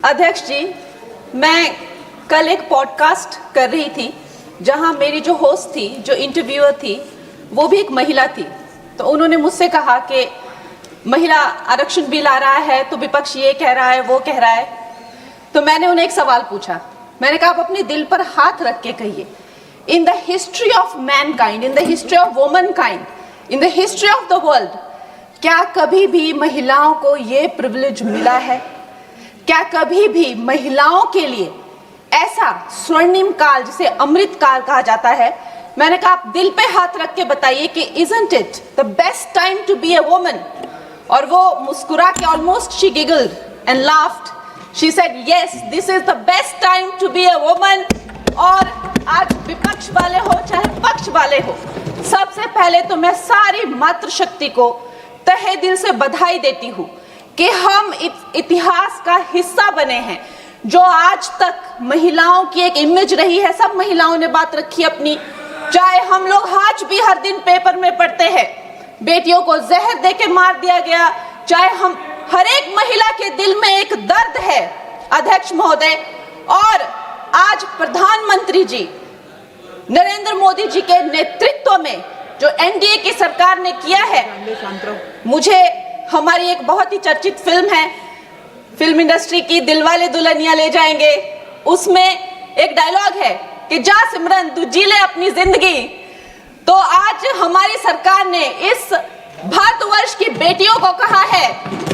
अध्यक्ष जी, मैं कल एक पॉडकास्ट कर रही थी जहां मेरी जो होस्ट थी, जो इंटरव्यूअर थी, वो भी एक महिला थी। तो उन्होंने मुझसे कहा कि महिला आरक्षण बिल आ रहा है तो विपक्ष ये कह रहा है, वो कह रहा है। तो मैंने उन्हें एक सवाल पूछा। मैंने कहा, आप अपने दिल पर हाथ रख के कहिए, in the history of mankind, in the history of womankind, in the history of the world, क्या कभी भी महिलाओं को ये प्रिविलेज मिला है? क्या कभी भी महिलाओं के लिए ऐसा स्वर्णिम काल, जिसे अमृत काल कहा जाता है? मैंने कहा, आप दिल पे हाथ रख के बताइए कि isn't it the best time to be a woman? और वो मुस्कुरा के almost she giggled and laughed. She said, yes, this is the best time to be a woman. और आज विपक्ष वाले हो चाहे पक्ष वाले हो, सबसे पहले तो मैं सारी मातृशक्ति को तहे दिल से बधाई देती हूँ कि हम इतिहास का हिस्सा बने हैं। जो आज तक महिलाओं की एक इमेज रही है, सब महिलाओं ने बात रखी अपनी। चाहे हम लोग आज भी हर दिन पेपर में पढ़ते हैं, बेटियों को जहर देके मार दिया गया, चाहे हम हर एक महिला के दिल में एक दर्द है अध्यक्ष महोदय। और आज प्रधानमंत्री जी नरेंद्र मोदी जी के नेतृत्व में जो एनडीए की सरकार ने किया है, मुझे हमारी एक बहुत ही चर्चित फिल्म है, फिल्म इंडस्ट्री की, दिलवाले दुल्हनिया ले जाएंगे, उसमें एक डायलॉग है कि जा सिमरन तू जी ले अपनी जिंदगी। तो आज हमारी सरकार ने इस भारतवर्ष की बेटियों को कहा है,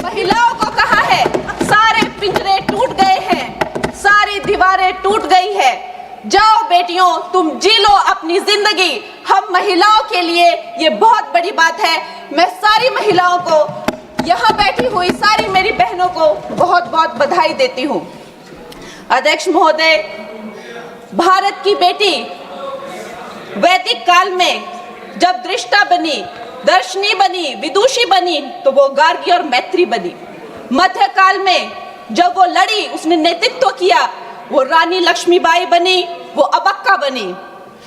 महिलाओं को कहा है, सारे पिंजरे टूट गए हैं, सारी दीवारें टूट गई है, जाओ बेटियों तुम जी लो अपनी जिंदगी। हम महिलाओं के लिए ये बहुत बड़ी बात है। मैं सारी महिलाओं को, यहाँ बैठी हुई सारी मेरी बहनों को बहुत बहुत बधाई देती हूँ। अध्यक्ष महोदय, भारत की बेटी वैदिक काल में जब दृष्टा बनी, दर्शनी बनी, विदुषी बनी, तो वो गार्गी और मैत्री बनी। मध्यकाल में जब वो लड़ी, उसने नेतृत्व किया, वो रानी लक्ष्मीबाई बनी, वो अबक्का बनी।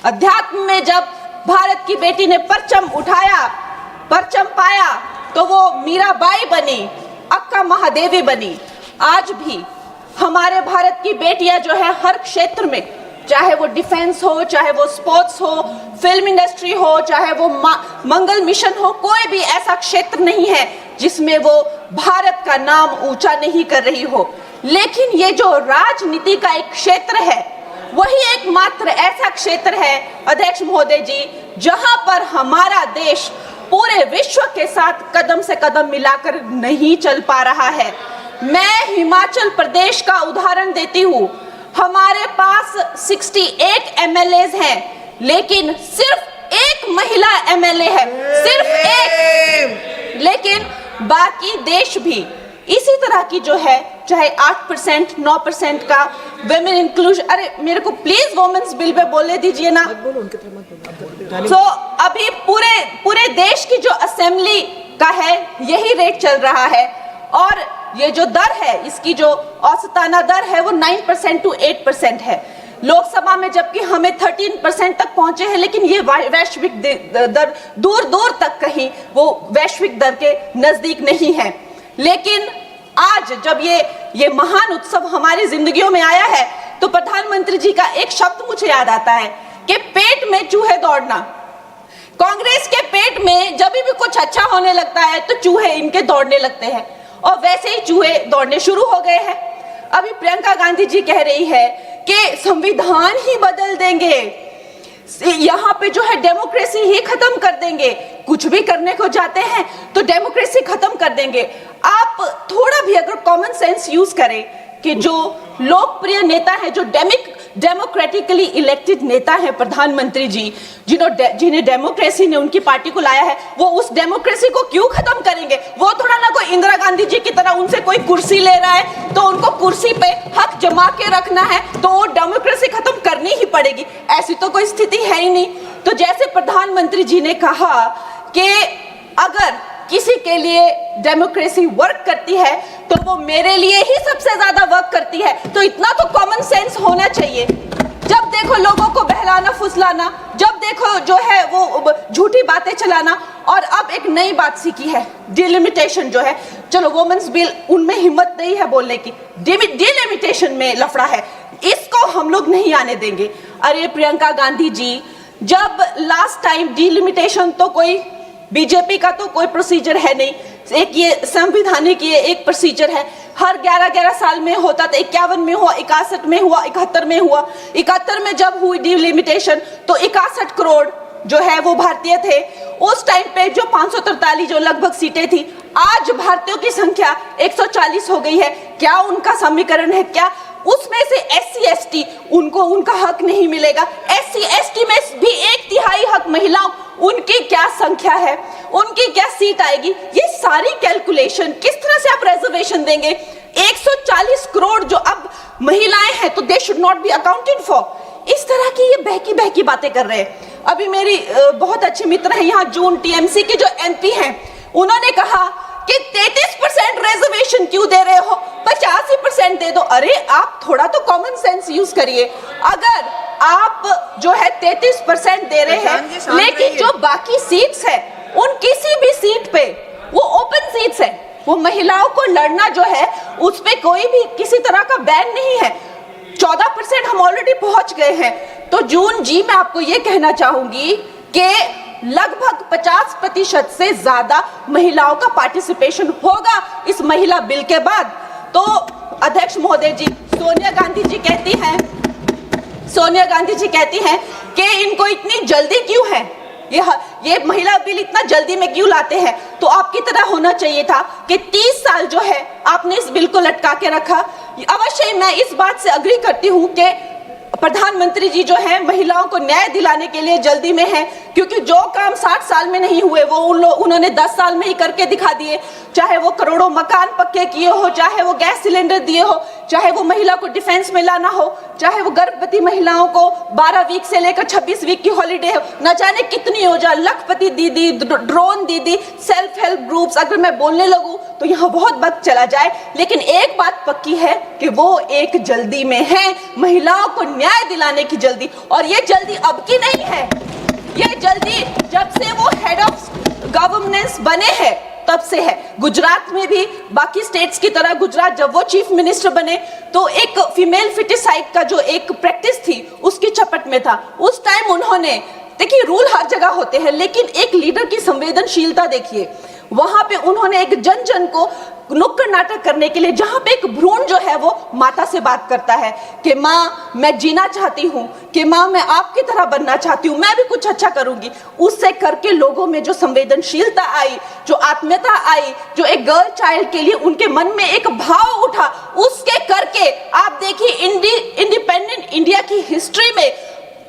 अध्यात्म में जब भारत की बेटी ने परचम उठाया, परचम पाया, तो वो मीराबाई बनी, अक्का महादेवी बनी। आज भी हमारे भारत की बेटियां जो है हर क्षेत्र में, चाहे वो डिफेंस हो, चाहे वो स्पोर्ट्स हो, फिल्म इंडस्ट्री हो, चाहे वो मंगल मिशन हो, कोई भी ऐसा क्षेत्र नहीं है जिसमें वो भारत का नाम ऊंचा नहीं कर रही हो। लेकिन ये जो राजनीति का एक क्षेत्र है, वही एकमात्र ऐसा क्षेत्र है अध्यक्ष महोदय जी, जहां पर हमारा देश पूरे विश्व के साथ कदम से कदम मिलाकर नहीं चल पा रहा है। मैं हिमाचल प्रदेश का उदाहरण देती हूँ। हमारे पास 68 एमएलएज हैं, लेकिन सिर्फ एक महिला एमएलए है, सिर्फ एक। लेकिन बाकी देश भी इसी तरह की जो है, चाहे 8%, 9% का वुमेन इंक्लूजन, अरे मेरे को प्लीज वुमेन्स बिल पे बोलने दीजिए ना। तो अभी पूरे देश की जो असेंबली का है, यही रेट चल रहा है। और ये जो दर है, इसकी जो औसताना दर है, वो 9% to 8% है लोकसभा में, जबकि हमें 13% तक पहुंचे हैं। लेकिन ये वैश्विक दर दूर दूर तक कहीं वो वैश्विक दर के नजदीक नहीं है। लेकिन आज जब ये महान उत्सव हमारी जिंदगियों में आया है, तो प्रधानमंत्री जी का एक शब्द मुझे याद आता है कि पेट में चूहे दौड़ना। कांग्रेस के पेट में जब भी कुछ अच्छा होने लगता है तो चूहे इनके दौड़ने लगते हैं, और वैसे ही चूहे दौड़ने शुरू हो गए हैं। अभी प्रियंका गांधी जी कह रही है कि संविधान ही बदल देंगे, यहाँ पे जो है डेमोक्रेसी ही खत्म कर देंगे, कुछ भी करने को जाते हैं तो डेमोक्रेसी खत्म कर देंगे। आप थोड़ा भी अगर कॉमन सेंस यूज करें कि जो लोकप्रिय नेता है, जो डेमोक्रेटिकली इलेक्टेड नेता है प्रधानमंत्री जी, जिन्हें डेमोक्रेसी ने उनकी पार्टी को लाया है, वो उस डेमोक्रेसी को क्यों खत्म करेंगे? वो थोड़ा ना कोई इंदिरा गांधी जी की तरह उनसे कोई कुर्सी ले रहा है तो उनको कुर्सी पे हक जमा के रखना है, तो वो डेमोक्रेसी खत्म करनी ही पड़ेगी। ऐसी तो कोई स्थिति है ही नहीं। तो जैसे प्रधानमंत्री जी ने कहा कि अगर किसी के लिए डेमोक्रेसी वर्क करती है तो वो मेरे लिए ही सबसे ज्यादा वर्क करती है, तो इतना तो कॉमन सेंस होना चाहिए। जब देखो लोगों को बहलाना फुसलाना, जब देखो जो है वो झूठी बातें चलाना, और अब एक नई बात सीखी है, डिलिमिटेशन जो है। चलो वुमेन्स बिल, उनमें हिम्मत नहीं है बोलने की, डिलिमिटेशन में लफड़ा है, इसको हम लोग नहीं आने देंगे। अरे प्रियंका गांधी जी, जब लास्ट टाइम डिलिमिटेशन तो कोई बीजेपी का तो कोई प्रोसीजर है नहीं, एक ये संवैधानिक ये एक प्रोसीजर है, हर 11-11 साल में होता था। 51 में हुआ, 61 में हुआ, 71 में हुआ। 71 में जब हुई डिलिमिटेशन तो 61 करोड़ जो है वो भारतीय थे। उस टाइम पे जो 543 जो लगभग सीटें थी, आज भारतीयों की संख्या 140 हो गई है। क्या उनका समीकरण है? क्या उसमें से SC ST उनको उनका हक नहीं मिलेगा? SC ST में भी 1/3 हक महिलाओं, उनकी क्या संख्या है, उनकी क्या सीट आएगी? ये सारी कैलकुलेशन किस तरह से आप रिजर्वेशन देंगे? 140 करोड़ जो अब महिलाएं हैं तो they should not be accounted for. इस तरह की ये बहकी बहकी बातें कर रहे हैं। अभी मेरी बहुत अच्छे मित्र हैं यहाँ, जून TMC के जो MP हैं, उन्होंने कहा कि 33% रिजर्वेशन क्यों दे रहे हो, 85% दे दो। अरे आप थोड़ा तो कॉमन सेंस यूज करिए। अगर आप जो है 33% दे रहे हैं, लेकिन जो बाकी सीट्स है उन किसी भी सीट पे वो ओपन सीट्स है, वो महिलाओं को लड़ना जो है उस पे कोई भी किसी तरह का बैन नहीं है। 14% हम ऑलरेडी पहुंच गए हैं। तो जून जी, मैं आपको ये कहना चाहूंगी कि लगभग 50% से ज्यादा महिलाओं का पार्टिसिपेशन होगा इस महिला बिल के बाद। तो अध्यक्ष महोदय जी, सोनिया गांधी जी कहती हैं कि इनको इतनी जल्दी क्यों है, ये महिला बिल इतना जल्दी में क्यों लाते हैं? तो आपकी तरह होना चाहिए था कि 30 साल जो है आपने इस बिल को लटका के रखा। अवश्य मैं इस बात से अग्री करती हूँ कि प्रधानमंत्री जी जो है महिलाओं को न्याय दिलाने के लिए जल्दी में है, क्योंकि जो काम 60 साल में नहीं हुए वो उन्होंने 10 साल में ही करके दिखा दिए। चाहे वो करोड़ों मकान पक्के किए हो, चाहे वो गैस सिलेंडर दिए हो, चाहे वो महिला को डिफेंस में लाना हो, चाहे वो गर्भवती महिलाओं को 12 वीक से लेकर 26 वीक की हॉलीडे हो, न जाने कितनी योजना, लखपति दीदी, ड्रोन दीदी, सेल्फ हेल्प ग्रुप्स, अगर मैं बोलने लगूं तो यहाँ बहुत वक्त चला जाए। लेकिन एक बात पक्की है कि वो एक जल्दी में है, महिलाओं को न्याय दिलाने की जल्दी। और ये जल्दी अब की नहीं है, ये जल्दी जब से वो हेड ऑफ गवर्नेंस बने हैं तब से है। गुजरात में भी बाकी स्टेट्स की तरह गुजरात जब वो चीफ मिनिस्टर बने तो एक फीमेल फिटिसाइड का जो एक प्रैक्टिस थी उसकी चपेट में था। उस टाइम उन्होंने, देखिए रूल हर जगह होते हैं, लेकिन एक लीडर की संवेदनशीलता देखिए, वहां पे उन्होंने एक जन जन को नुक्कड़ नाटक करने के लिए, जहां पे एक भ्रूण जो है वो माता से बात करता है कि माँ मैं जीना चाहती हूँ, कि माँ मैं आपकी तरह बनना चाहती हूँ, मैं भी कुछ अच्छा करूंगी, उससे करके लोगों में जो संवेदनशीलता आई, जो आत्मीयता आई, जो एक गर्ल चाइल्ड के लिए उनके मन में एक भाव उठा, उसके करके आप देखिए इंडिपेंडेंट इंडिया की हिस्ट्री में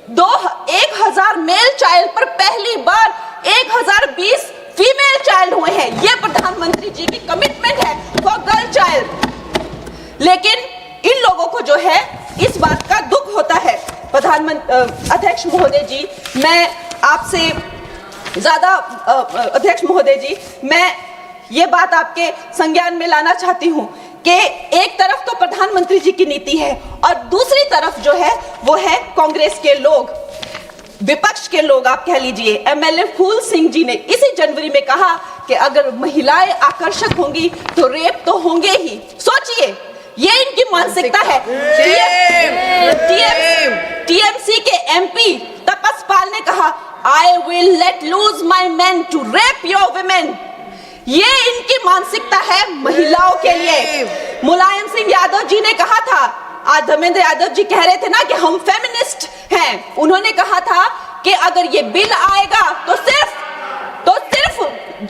1000 मेल चाइल्ड पर पहली बार 1020 फीमेल चाइल्ड हुए हैं। ये प्रधानमंत्री जी की कमिटमेंट है फॉर गर्ल चाइल्ड। लेकिन इन लोगों को जो है इस बात का दुख होता है। अध्यक्ष महोदय जी, मैं आपसे ज्यादा अध्यक्ष महोदय जी, मैं ये बात आपके संज्ञान में लाना चाहती हूँ कि एक तरफ तो प्रधानमंत्री जी की नीति है और दूसरी तरफ जो है वो है कांग्रेस के लोग, विपक्ष के लोग आप कह लीजिए। MLA फूल सिंह जी ने इसी जनवरी में कहा कि अगर महिलाएं आकर्षक होंगी तो रेप तो होंगे ही। सोचिए, ये इनकी मानसिकता है। TMC के MP तपस पाल ने कहा, I will let loose my men to rape your women। ये इनकी मानसिकता है महिलाओं के लिए। मुलायम सिंह यादव जी ने कहा था, आज धर्मेंद्र यादव जी कह रहे थे ना कि हम फेमिनिस्ट हैं, उन्होंने कहा था कि अगर ये बिल आएगा तो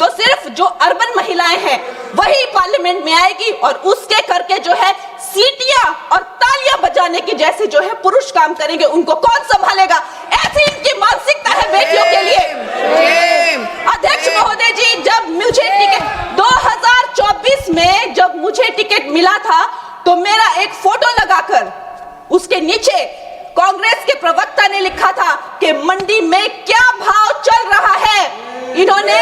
सिर्फ जो अर्बन महिलाएं हैं वही पार्लियामेंट में आएगी और उसके करके जो है सीटियां और तालियां बजाने के जैसे जो है पुरुष काम करेंगे, उनको कौन संभालेगा? ऐसी इनकी मानसिकता है बेटियों के लिए। अध्यक्ष महोदय जी, जब मुझे टिकट 2024 में जब मुझे टिकट मिला था तो मेरा एक फोटो लगाकर उसके नीचे कांग्रेस के प्रवक्ता ने लिखा था कि मंडी में क्या भाव चल रहा है। इन्होंने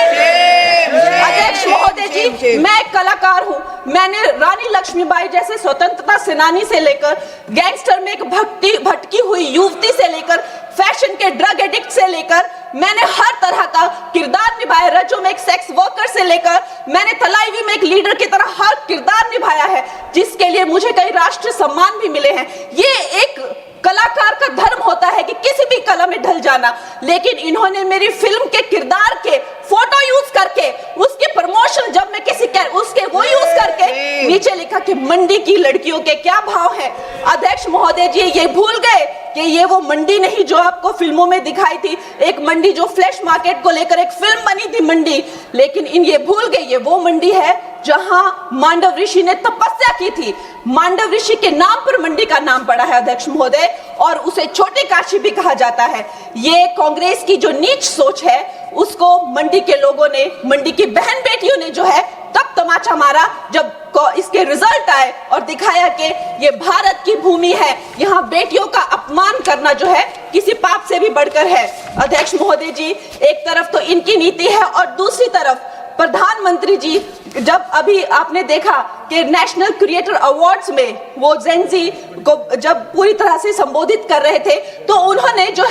अध्यक्ष महोदय जी, मैं एक कलाकार हूँ। मैंने रानी लक्ष्मीबाई जैसे स्वतंत्रता सेनानी से लेकर गैंगस्टर में एक भटकी हुई युवती से लेकर फैशन के ड्रग एडिक्ट से लेकर मैंने हर तरह का किरदार निभाया। रजो में एक सेक्स वर्कर से लेकर मैंने तलाईवी में एक लीडर की तरह हर किरदार निभाया है, जिसके लिए मुझे कई राष्ट्रीय सम्मान भी मिले हैं। ये एक कलाकार का धर्म होता है कि किसी भी कला में ढल जाना, लेकिन इन्होंने मेरी फिल्म के किरदार के फोटो यूज करके उसके प्रमोशन जब मैं किसी उसके वो यूज करके नीचे लिखा कि मंडी की लड़कियों के क्या भाव है। अध्यक्ष महोदय जी ये भूल गए कि ये वो मंडी नहीं जो आपको फिल्मों में दिखाई थी, एक मंडी जो फ्लैश मार्केट को लेकर एक फिल्म बनी थी मंडी, लेकिन ये भूल गए ये वो मंडी है जहां मांडव ऋषि ने तपस्या की थी। मांडव ऋषि के नाम पर मंडी का नाम पड़ा है अध्यक्ष महोदय, और उसे छोटी काशी भी कहा जाता है। ये कांग्रेस की जो नीच सोच है उसको मंडी के लोगों ने, मंडी की बहन बेटियों ने जो है तब तमाचा मारा जब इसके रिजल्ट आए और दिखाया कि ये भारत की भूमि है, यहाँ बेटियों का अपमान करना जो है किसी पाप से भी बढ़कर है। अध्यक्ष महोदय जी, एक तरफ तो इनकी नीति है और दूसरी तरफ प्रधानमंत्री जी, जब अभी आपने देखा कि नेशनल क्रिएटर अवार्ड्स में वो जेनजी को जब पूरी तरह से संबोधित कर रहे थे तो उन्होंने जो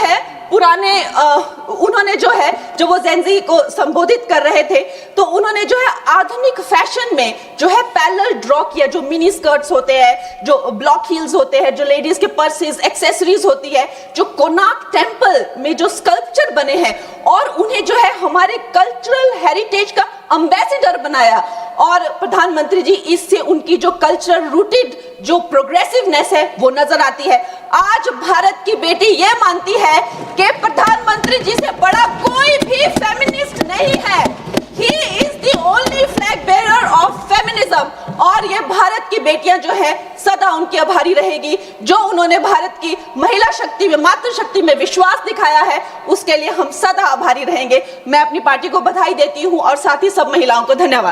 है जब वो जेनजी को संबोधित कर रहे थे तो उन्होंने जो है आधुनिक फैशन में जो है पैरेलल ड्रॉ किया, जो मिनी स्कर्ट्स होते हैं, जो ब्लॉक हील्स होते हैं, जो लेडीज के पर्सेस एक्सेसरीज होती है, जो कोणार्क टेम्पल में जो स्कल्पचर बने हैं, और उन्हें जो है हमारे कल्चरल हेरिटेज का एम्बेसडर बनाया। और प्रधानमंत्री जी, इससे उनकी जो कल्चरल रूटेड जो प्रोग्रेसिवनेस है वो नजर आती है। आज भारत की बेटी ये मानती है कि प्रधानमंत्री जी से बड़ा कोई भी फेमिनिस्ट नहीं है। He is the only flag bearer of feminism। और ये भारत की बेटियां जो है सदा उनकी आभारी रहेगी, जो उन्होंने भारत की महिला शक्ति में, मातृशक्ति में विश्वास दिखाया है, उसके लिए हम सदा आभारी रहेंगे। मैं अपनी पार्टी को बधाई देती हूं और साथ ही सब महिलाओं को धन्यवाद।